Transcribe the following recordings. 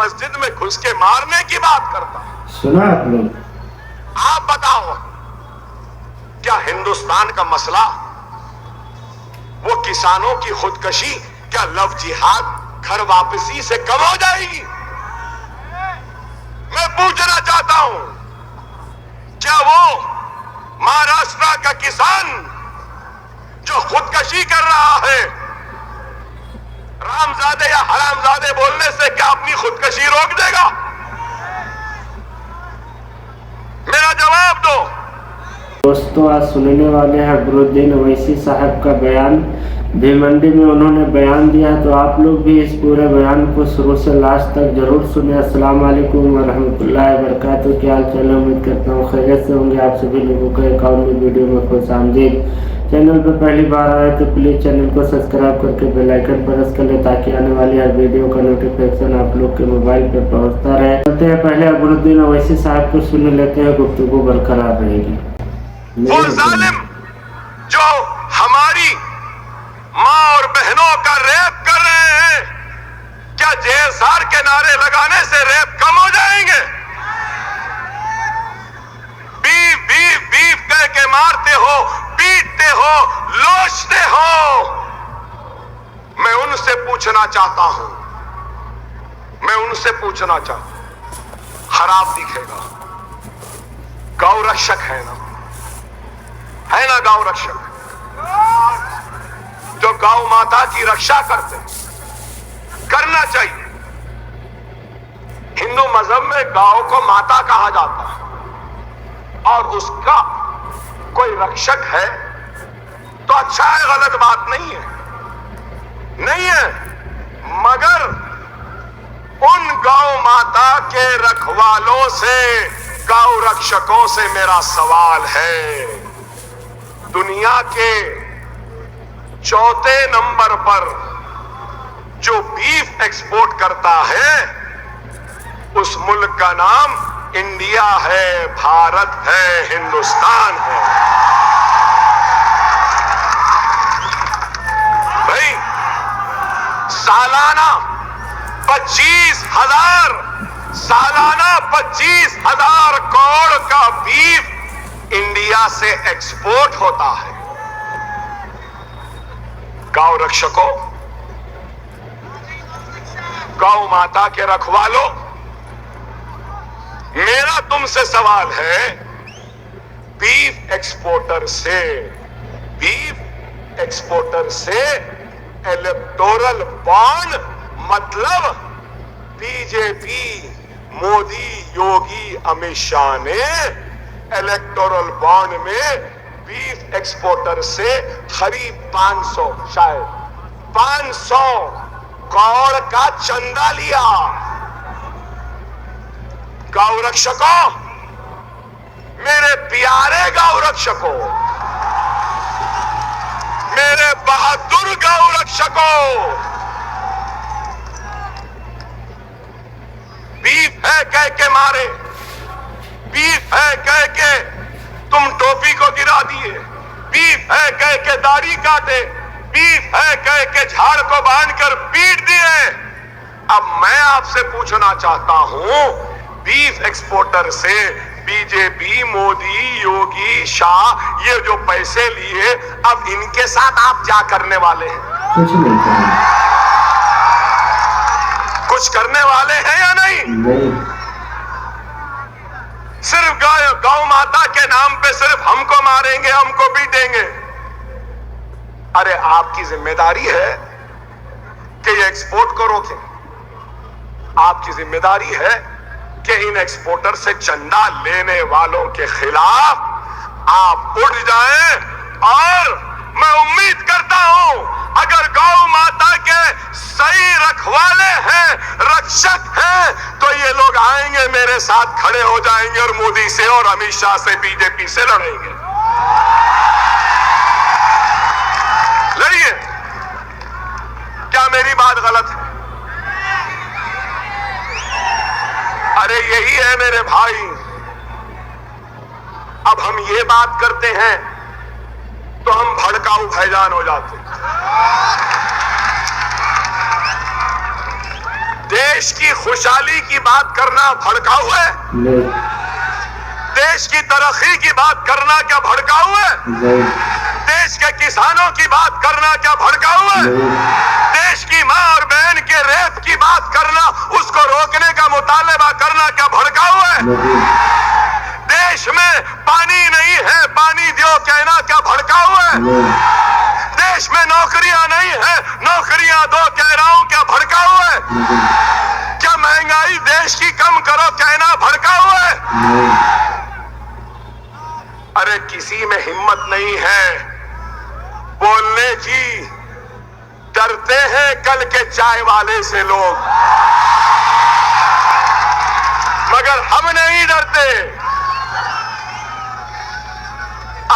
मस्जिद में घुस के मारने की बात करता है। सुना आपने? आप बताओ, क्या हिंदुस्तान का मसला वो किसानों की खुदकशी, क्या लव जिहाद घर वापसी से कम हो जाएगी? मैं पूछना चाहता हूं, क्या वो महाराष्ट्र का किसान जो खुदकशी कर रहा है, रामजादे या हरामजादे बोलने से क्या अपनी खुदकशी रोक देगा? मेरा जवाब दो। दोस्तों, आज सुनने वाले हैं अकबरुद्दीन ओवैसी साहब का बयान। भिवंडी में उन्होंने बयान दिया, तो आप लोग भी इस पूरे बयान को शुरू से लास्ट तक जरूर सुने। अस्सलाम वालेकुम वरहमतुल्लाहि वबरकातुहू। क्या हाल चाल है? उम्मीद करता हूँ खैरियत से होंगे। आप सभी लोगों का एक और नई वीडियो में खुश आमदीद। चैनल पर पहली बार आए तो प्लीज़ चैनल को सब्सक्राइब करके बेल आइकन प्रेस कर ले, ताकि आने वाली हर वीडियो का नोटिफिकेशन आप लोग के मोबाइल पर पहुँचता रहे। चलते हैं पहले अकबरुद्दीन ओवैसी साहब को सुन लेते हैं, गुफ्तगू बरकरार रहेगी। वो जालिम जो हमारी माँ और बहनों का रेप कर रहे हैं, क्या जेएसआर के नारे लगाने से रेप कम हो जाएंगे? बीफ बीफ बीफ कह के मारते हो, पीटते हो, लोचते हो। मैं उनसे पूछना चाहता हूं, खराब दिखेगा, गौ रक्षक है ना गौ रक्षक, जो गौ माता की रक्षा करते, करना चाहिए। हिंदू मजहब में गौ को माता कहा जाता है और उसका कोई रक्षक है तो अच्छा है, गलत बात नहीं है। मगर उन गौ माता के रखवालों से, गौ रक्षकों से मेरा सवाल है, दुनिया के चौथे नंबर पर जो बीफ एक्सपोर्ट करता है, उस मुल्क का नाम इंडिया है, भारत है, हिंदुस्तान है। भाई, सालाना 25,000 करोड़ का बीफ इंडिया से एक्सपोर्ट होता है। गौ रक्षकों, गौ माता के रखवालों, मेरा तुमसे सवाल है, बीफ एक्सपोर्टर से इलेक्टोरल बॉन्ड, मतलब बीजेपी, मोदी, योगी, अमित शाह ने इलेक्टोरल बॉन्ड में बीफ एक्सपोर्टर से करीब 500 करोड़ का चंदा लिया। गौ रक्षकों, मेरे प्यारे गौ रक्षकों, मेरे बहादुर गौ रक्षकों, बीफ है कह के मारे, बीफ है कह के तुम टोपी को गिरा दिए, बीफ है कह के दाढ़ी काटे, बीफ है कह के झाड़ को बांधकर पीट दिए। अब मैं आपसे पूछना चाहता हूं, बीफ एक्सपोर्टर से बीजेपी, मोदी, योगी, शाह, ये जो पैसे लिए, अब इनके साथ आप क्या करने वाले हैं? कुछ नहीं करना। कुछ करने वाले हैं या नहीं? सिर्फ गौ माता के नाम पे सिर्फ हमको मारेंगे, हमको पीटेंगे। अरे आपकी जिम्मेदारी है कि ये एक्सपोर्ट को रोकें। आपकी जिम्मेदारी है कि इन एक्सपोर्टर से चंदा लेने वालों के खिलाफ आप उठ जाएं। और मैं उम्मीद करता हूं, अगर गौ माता के सही रखवाले हैं, रक्षक हैं, तो ये लोग आएंगे, मेरे साथ खड़े हो जाएंगे और मोदी से और अमित शाह से, बीजेपी से लड़ेंगे। लड़िए। क्या मेरी बात गलत है? अरे यही है मेरे भाई। अब हम ये बात करते हैं तो हम भड़काऊ भाईजान हो जाते। देश की खुशहाली की बात करना भड़काऊ है? नहीं देश की तरक्की की बात करना क्या भड़काऊ है? नहीं देश के किसानों की बात करना क्या भड़काऊ है? नहीं देश की माँ और बहन के रेप की बात करना, उसको रोकने का मुतालबा करना क्या भड़काऊ है? नहीं देश में पानी नहीं है, पानी दो कहना क्या भड़काऊ है? नहीं देश में नौकरियां नहीं है, नौकरियां दो कह रहा हूं क्या भड़काऊ है? नहीं क्या महंगाई देश की कम करो कहना भड़काऊ है? नहीं अरे किसी में हिम्मत नहीं है बोलने की, डरते हैं कल के चाय वाले से लोग, मगर हम नहीं डरते।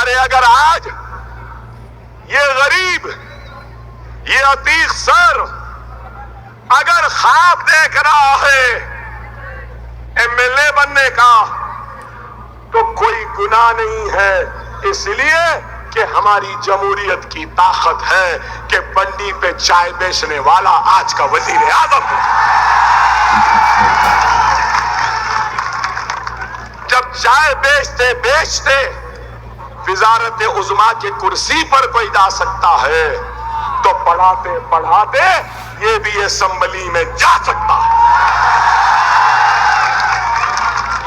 अरे अगर आज ये गरीब, ये अतीक सर अगर ख्वाब देख रहा है एमएलए बनने का, तो कोई गुनाह नहीं है, इसलिए कि हमारी जमहूरियत की ताकत है कि बंडी पे चाय बेचने वाला आज का वजीर आजम है। जब चाय बेचते बेचते वजारत उज़्मा की कुर्सी पर कोई जा सकता है, तो पढ़ाते पढ़ाते ये भी असेंबली में जा सकता है।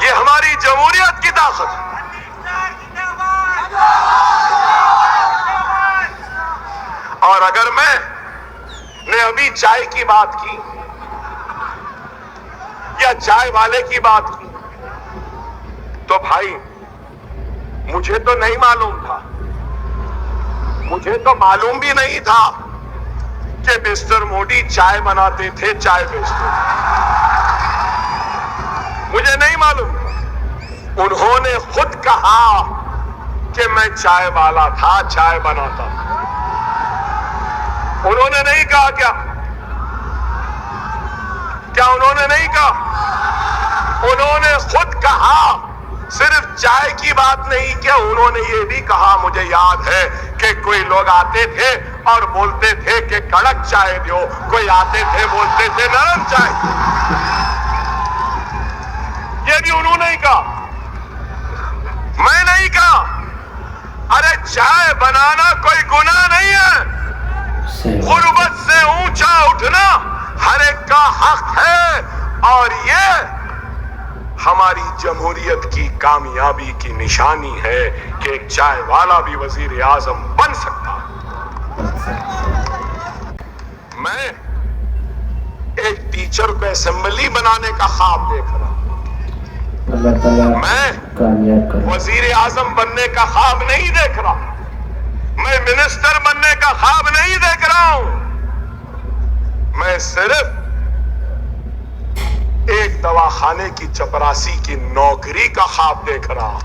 ये हमारी जमहूरियत की ताकत है। और अगर मैंने अभी चाय की बात की या चाय वाले की बात की, तो भाई मुझे तो नहीं मालूम था, मुझे तो मालूम भी नहीं था कि मिस्टर मोदी चाय बनाते थे, चाय बेचते थे, मुझे नहीं मालूम। उन्होंने खुद कहा कि मैं चाय वाला था, चाय बनाता था। उन्होंने नहीं कहा क्या उन्होंने नहीं कहा? उन्होंने खुद कहा। सिर्फ चाय की बात नहीं किया, उन्होंने ये भी कहा, मुझे याद है कि कोई लोग आते थे और बोलते थे कि कड़क चाय दो, कोई आते थे बोलते थे नरम चाय। ये भी उन्होंने ही कहा, मैं नहीं कहा। अरे चाय बनाना कोई गुनाह नहीं है, गुर्बत से ऊंचा उठना हर एक का हक है, और ये हमारी जमहूरियत की कामयाबी की निशानी है कि एक चाय वाला भी वजीर आजम बन सकता है। मैं एक टीचर को असेंबली बनाने का ख्वाब देख रहा हूं, अल्लाह ताला मैं कामयाब करे। वजीर आजम बनने का ख्वाब नहीं देख रहा, मैं मिनिस्टर बनने का ख्वाब नहीं देख रहा हूं, मैं सिर्फ एक दवाखाने की चपरासी की नौकरी का ख्वाब देख रहा हूं।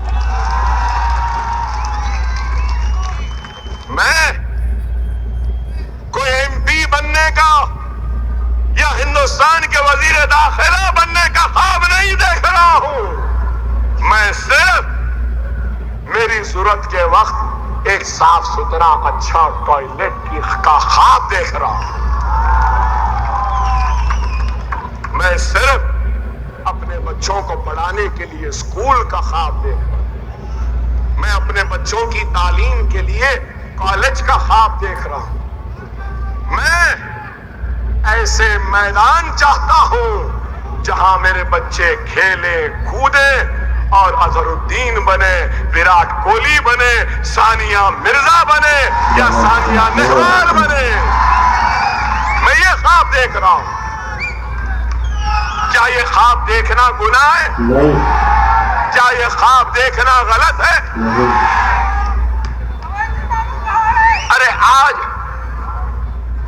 मैं कोई एमपी बनने का या हिंदुस्तान के वजीर दाखिला बनने का ख्वाब नहीं देख रहा हूं, मैं सिर्फ मेरी जरूरत के वक्त एक साफ सुथरा अच्छा टॉयलेट का ख्वाब देख रहा हूं। मैं सिर्फ अपने बच्चों को पढ़ाने के लिए स्कूल का ख्वाब देख रहा हूं, मैं अपने बच्चों की तालीम के लिए कॉलेज का ख्वाब देख रहा हूं। मैं ऐसे मैदान चाहता हूं जहां मेरे बच्चे खेले कूदे और अजहरुद्दीन बने, विराट कोहली बने, सानिया मिर्जा बने या सानिया नेहवाल बने। मैं ये ख्वाब देख रहा हूं। क्या ये ख्वाब देखना गुनाह है? नहीं क्या ये ख्वाब देखना गलत है? नहीं अरे आज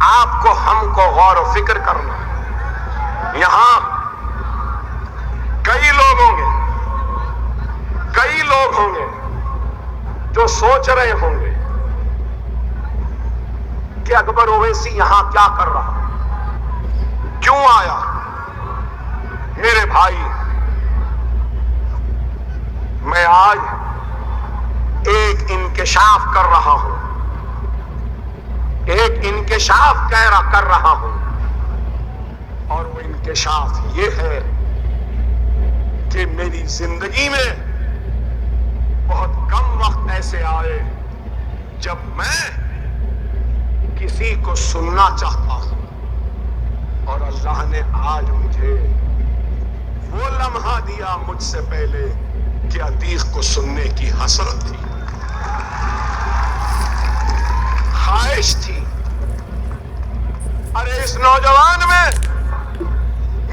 आपको हमको गौर और फिक्र करना है। यहां कई लोग होंगे जो सोच रहे होंगे कि अकबर ओवैसी यहां क्या कर रहा, क्यों आया। मेरे भाई, मैं आज एक इंकिशाफ कर रहा हूं, एक इंकिशाफ कर रहा हूं, और वो इंकिशाफ ये है कि मेरी जिंदगी में बहुत कम वक्त ऐसे आए जब मैं किसी को सुनना चाहता हूं, और अल्लाह ने आज मुझे वो लम्हा दिया मुझसे पहले कि अतीक को सुनने की हसरत थी, ख्वाहिश थी। अरे इस नौजवान में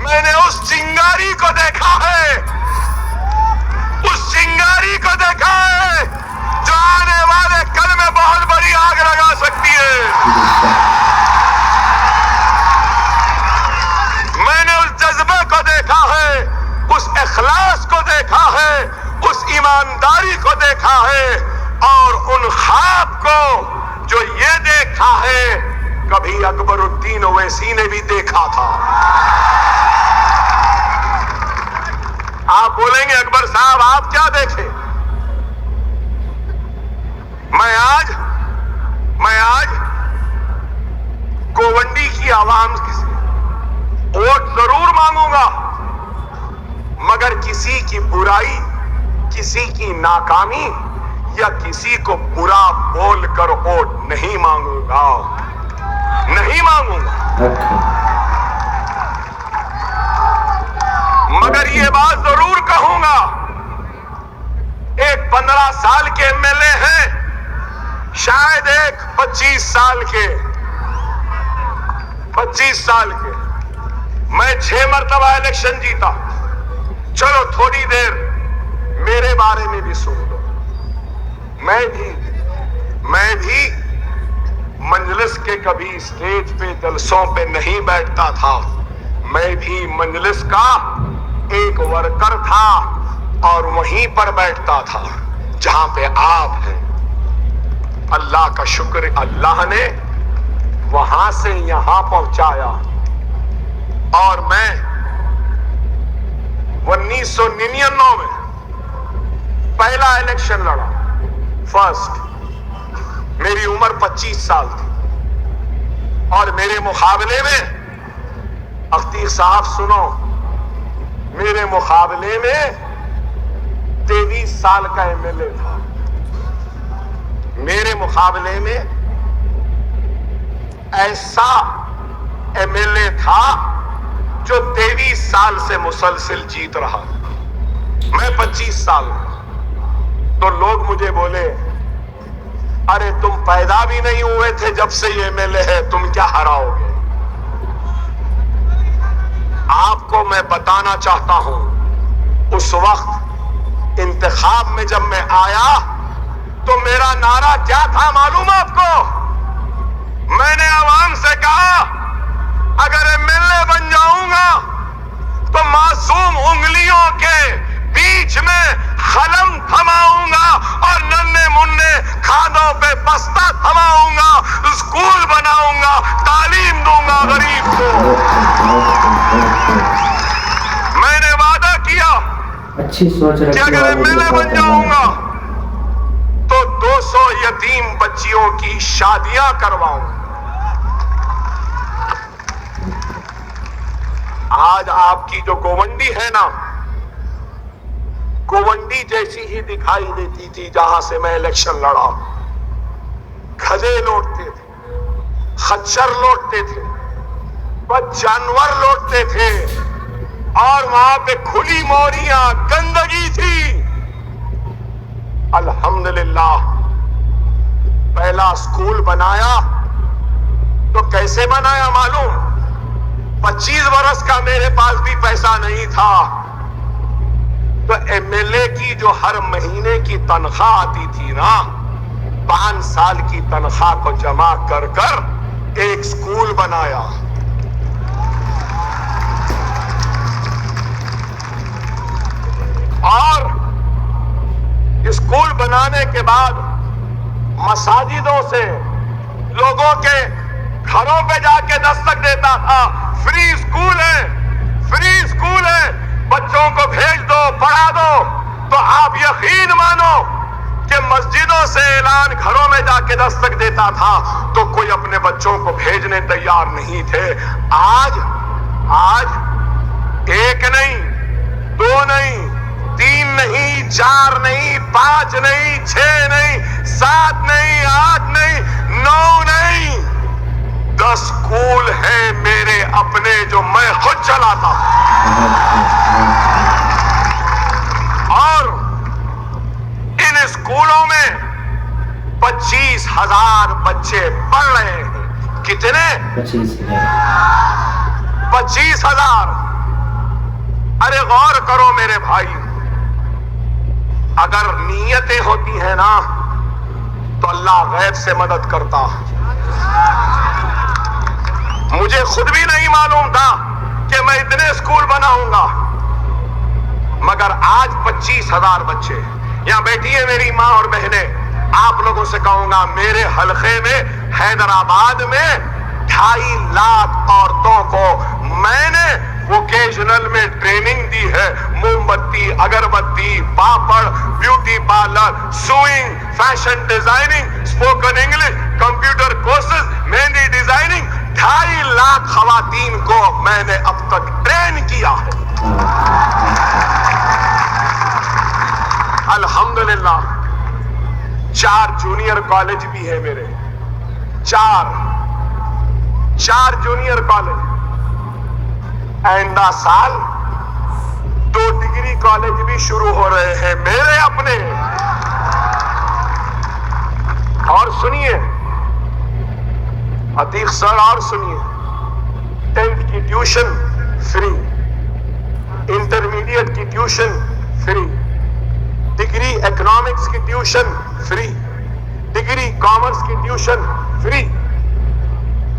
मैंने उस चिंगारी को देखा है, उस चिंगारी को देखा है जो आने वाले कल में बहुत बड़ी आग लगा सकती है। मैंने उस जज्बे को देखा है, उस इखलास को देखा है, उस ईमानदारी को देखा है, और उन ख्वाब को जो ये देखा है कभी अकबरुद्दीन ओवैसी ने भी देखा था। आप बोलेंगे अकबर साहब आप क्या देखे? मैं आज गोवंडी की आवाम से वोट जरूर मांगूंगा, मगर किसी की बुराई, किसी की नाकामी या किसी को बुरा बोलकर वोट नहीं मांगूंगा, नहीं मांगूंगा। मगर ये बात जरूर कहूंगा, एक 15 साल के एमएलए हैं, शायद एक 25 साल के, 25 साल के। मैं 6 मरतबा इलेक्शन जीता। चलो थोड़ी देर मेरे बारे में भी सुन लो। मैं भी मजलिस के कभी स्टेज पे जलसों पे नहीं बैठता था। मैं भी मजलिस का एक वर्कर था और वहीं पर बैठता था जहां पे आप हैं। अल्लाह का शुक्र, अल्लाह ने वहां से यहां पहुंचाया। और मैं 1999 में पहला इलेक्शन लड़ा, फर्स्ट। मेरी उम्र 25 साल थी और मेरे मुकाबले में, अख्तर साहब सुनो, मेरे मुकाबले में 23 साल का एमएलए था। मेरे मुकाबले में ऐसा एमएलए था जो 23 साल से मुसलसिल जीत रहा। मैं 25 साल। तो लोग मुझे बोले, अरे तुम पैदा भी नहीं हुए थे जब से ये एमएलए है, तुम क्या हराओगे? आपको मैं बताना चाहता हूं, उस वक्त इंतखाब में जब मैं आया तो मेरा नारा क्या था मालूम आपको? मैंने आवाम से कहा, अगर एमएलए बन जाऊंगा तो मासूम उंगलियों के बीच में कलम थमाऊंगा और नन्हे मुन्ने खानों पे बस्ता थमाऊंगा, स्कूल बनाऊंगा, तालीम दूंगा गरीब को। मैंने वादा किया अच्छी सोच कि अगर एमएलए बन जाऊंगा तो 200 यतीम बच्चियों की शादियां करवाऊंगा। आज आपकी जो गोवंडी है ना, गोवंडी जैसी ही दिखाई देती थी जहां से मैं इलेक्शन लड़ा। खजे लौटते थे, खच्चर लौटते थे, बस जानवर लौटते थे, और वहां पे खुली मोरियां, गंदगी थी। अल्हम्दुलिल्लाह पहला स्कूल बनाया तो कैसे बनाया मालूम? 25 बरस का मेरे पास भी पैसा नहीं था, तो एमएलए की जो हर महीने की तनख्वाह आती थी ना, 5 साल की तनख्वाह को जमा कर कर एक स्कूल बनाया। और स्कूल बनाने के बाद मसाजिदों से लोगों के घरों पे जाके दस्तक देता था, फ्री स्कूल है, फ्री स्कूल है, बच्चों को भेज दो, पढ़ा दो। तो आप यकीन मानो कि मस्जिदों से ऐलान घरों में जाके दस्तक देता था तो कोई अपने बच्चों को भेजने तैयार नहीं थे। आज एक नहीं, दो नहीं, तीन नहीं, चार नहीं, पांच नहीं, छह नहीं, सात नहीं, आठ नहीं, नौ नहीं, 10 स्कूल हैं मेरे अपने जो मैं खुद चलाता हूं। और इन स्कूलों में 25,000 बच्चे पढ़ रहे हैं। कितने? 25,000। अरे गौर करो मेरे भाई, अगर नीयतें होती हैं ना तो अल्लाह गैब से मदद करता। मुझे खुद भी नहीं मालूम था कि मैं इतने स्कूल बनाऊंगा, मगर आज 25,000 बच्चे। यहां बैठी है मेरी माँ और बहनें, आप लोगों से कहूंगा, मेरे हलके में हैदराबाद में 2.5 लाख औरतों को मैंने वोकेशनल में ट्रेनिंग दी है। मोमबत्ती, अगरबत्ती, पापड़, beauty parlour, sewing, fashion designing, spoken English, computer courses, mehndi designing, 2.5 lakh खवातीन को मैंने अब तक ट्रेन किया है। अल्हम्दुलिल्लाह। 4 जूनियर कॉलेज भी है मेरे, 4 जूनियर कॉलेज। आइंदा साल 2 डिग्री कॉलेज भी शुरू हो रहे हैं मेरे अपने। और सुनिए अतीक सर, और सुनिए, 10th की ट्यूशन फ्री, इंटरमीडिएट की ट्यूशन फ्री, डिग्री इकोनॉमिक्स की ट्यूशन फ्री, डिग्री कॉमर्स की ट्यूशन फ्री,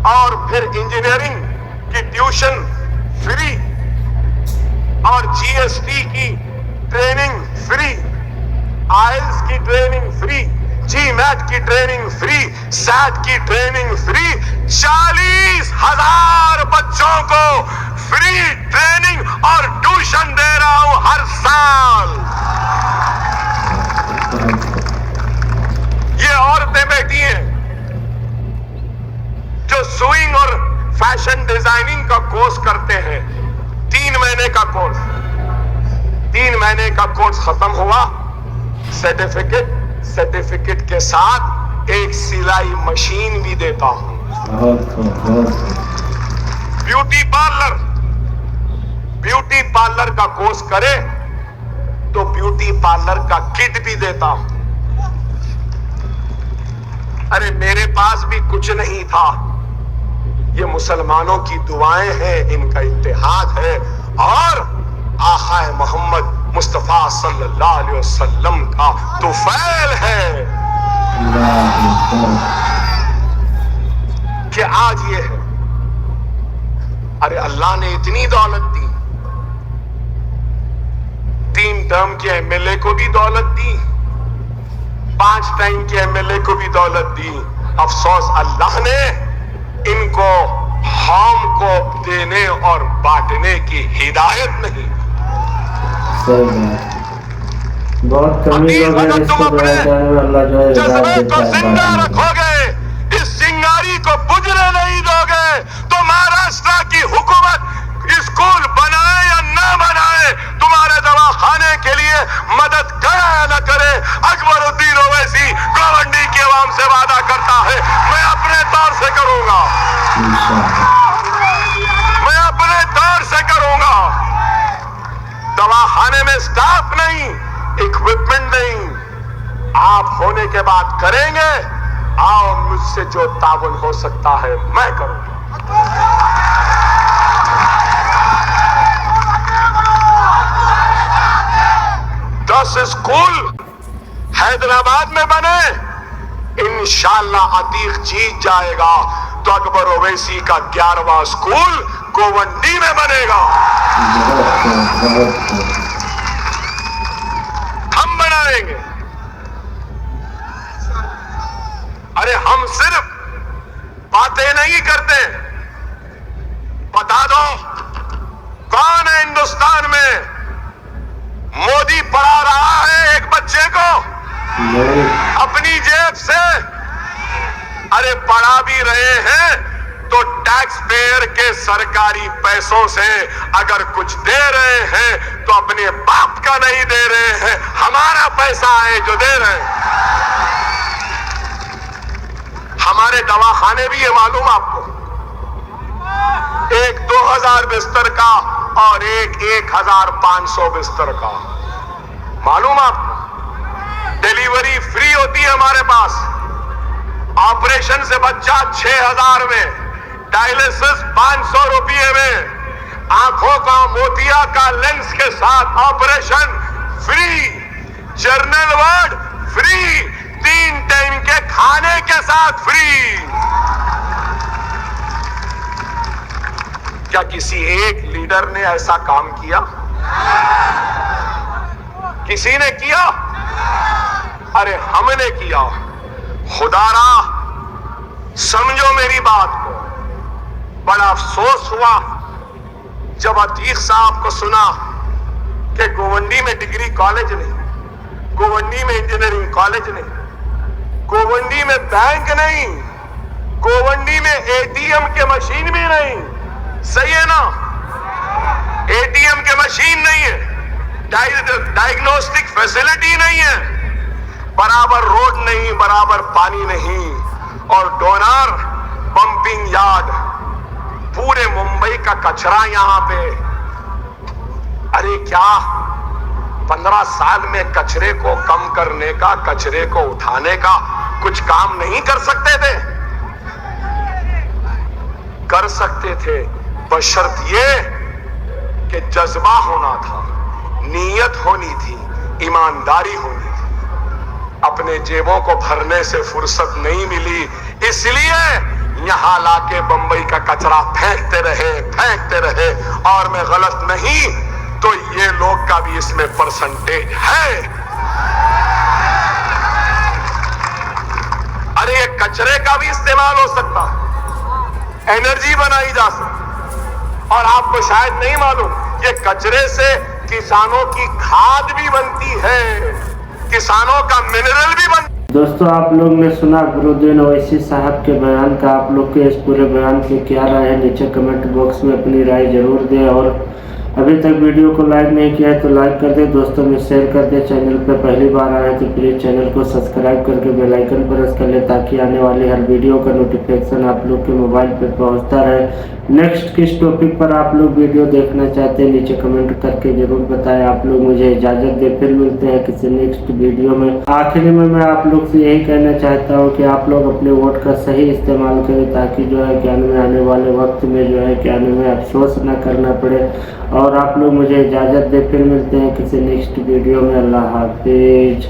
और फिर इंजीनियरिंग की ट्यूशन फ्री, और जीएसटी की ट्रेनिंग फ्री, आइल्स की ट्रेनिंग फ्री, जीमैट की ट्रेनिंग फ्री, सैट की ट्रेनिंग फ्री। 40,000 बच्चों को फ्री ट्रेनिंग और ट्यूशन दे रहा हूं हर साल। ये औरतें बैठी हैं जो सुइंग और फैशन डिजाइनिंग का कोर्स करते हैं। 3 महीने का कोर्स, 3 महीने का कोर्स खत्म हुआ, सर्टिफिकेट के साथ एक सिलाई मशीन भी देता हूं। ब्यूटी पार्लर का कोर्स करे तो ब्यूटी पार्लर का किट भी देता हूं। अरे मेरे पास भी कुछ नहीं था, ये मुसलमानों की दुआएं हैं, इनका इत्तेहाद है, और आका मोहम्मद मुस्तफा सल्लल्लाहु अलैहि वसल्लम का तुफैल है कि आज ये है। अरे अल्लाह ने इतनी दौलत दी, 3 टर्म के एमएलए को भी दौलत दी, 5 टाइम के एमएलए को भी दौलत दी। अफसोस अल्लाह ने इनको हम को देने और बांटने की हिदायत नहीं। बहुत कमी अगर तुम अपने जज्बे को जिंदा रखोगे, इस चिंगारी को बुझने नहीं दोगे, तो महाराष्ट्र की हुकूमत स्कूल बनाए या न बनाए, तुम्हारे दवाखाने के लिए मदद करे या न करे, अकबरुद्दीन ओवैसी गोवंडी की आवाम से वादा करता है, मैं अपने तौर से करूंगा, मैं अपने तौर से करूंगा। दवाखाने में स्टाफ नहीं, इक्विपमेंट नहीं, आप होने के बाद करेंगे। आओ, मुझसे जो ताउन हो सकता है मैं करूंगा। स्कूल हैदराबाद में बने, इंशाअल्लाह अतीक जीत जाएगा तो अकबर ओवैसी का 11वां स्कूल गोवंडी में बनेगा। हम बनाएंगे। अरे हम सिर्फ बातें नहीं करते, बता दो कौन है हिंदुस्तान में मोदी पढ़ा रहा है एक बच्चे को अपनी जेब से? अरे पढ़ा भी रहे हैं तो टैक्स पेयर के सरकारी पैसों से अगर कुछ दे रहे हैं तो अपने बाप का नहीं दे रहे हैं, हमारा पैसा है जो दे रहे हैं। हमारे दवाखाने भी है, मालूम आपको, एक 2000 बिस्तर का और एक 1500 बिस्तर का, मालूम आपको। डिलीवरी फ्री होती है हमारे पास, ऑपरेशन से बच्चा 6000 में, डायलिसिस 500 रुपये में, आंखों का मोतिया का लेंस के साथ operation free, general ward free, 3 time के खाने के साथ फ्री। क्या किसी एक लीडर ने ऐसा काम किया? किसी ने किया? अरे हमने किया। खुदारा समझो मेरी बात को। बड़ा अफसोस हुआ जब अतीक साहब को सुना कि गोवंडी में डिग्री कॉलेज नहीं, गोवंडी में इंजीनियरिंग कॉलेज नहीं, गोवंडी में बैंक नहीं, गोवंडी में एटीएम के मशीन भी नहीं। सही है ना? एटीएम के मशीन नहीं है, डायग्नोस्टिक फैसिलिटी नहीं है, बराबर रोड नहीं, बराबर पानी नहीं, और डोनर पंपिंग यार्ड, पूरे मुंबई का कचरा यहां पे। अरे क्या 15 साल में कचरे को कम करने का, कचरे को उठाने का कुछ काम नहीं कर सकते थे? कर सकते थे, बशर्त ये कि जज्बा होना था, नीयत होनी थी, ईमानदारी होनी थी। अपने जेबों को भरने से फुर्सत नहीं मिली, इसलिए यहां लाके बंबई का कचरा फेंकते रहे। और मैं गलत नहीं तो ये लोग का भी इसमें परसेंटेज है। अरे ये कचरे का भी इस्तेमाल हो सकता, एनर्जी बनाई जा सकती। और आपको शायद नहीं मालूम, ये कचरे से किसानों की खाद भी बनती है, किसानों का मिनरल भी बनता है। दोस्तों, आप लोग ने सुना अकबरुद्दीन ओवैसी साहब के बयान का। आप लोग के इस पूरे बयान पे क्या राय है, नीचे कमेंट बॉक्स में अपनी राय जरूर दें। और अभी तक वीडियो को लाइक नहीं किया है तो लाइक कर दें, दोस्तों में शेयर कर दें। चैनल पे पहली बार आए तो प्लीज़ चैनल को सब्सक्राइब करके बेल आइकन प्रेस कर लें, ताकि आने वाली हर वीडियो का नोटिफिकेशन आप लोग के मोबाइल पे पहुंचता रहे। नेक्स्ट किस टॉपिक पर आप लोग वीडियो देखना चाहते हैं, नीचे कमेंट करके जरूर बताएं। आप लोग मुझे इजाज़त दें, फिर मिलते हैं किसी नेक्स्ट वीडियो में। आखिरी में मैं आप लोग से यही कहना चाहता हूँ कि आप लोग अपने वोट का सही इस्तेमाल करें, ताकि जो है ज्ञान में आने वाले वक्त में जो है ज्ञान में अफसोस न करना पड़े। और आप लोग मुझे इजाज़त दें, फिर मिलते हैं किसी नेक्स्ट वीडियो में। अल्लाह हाफिज।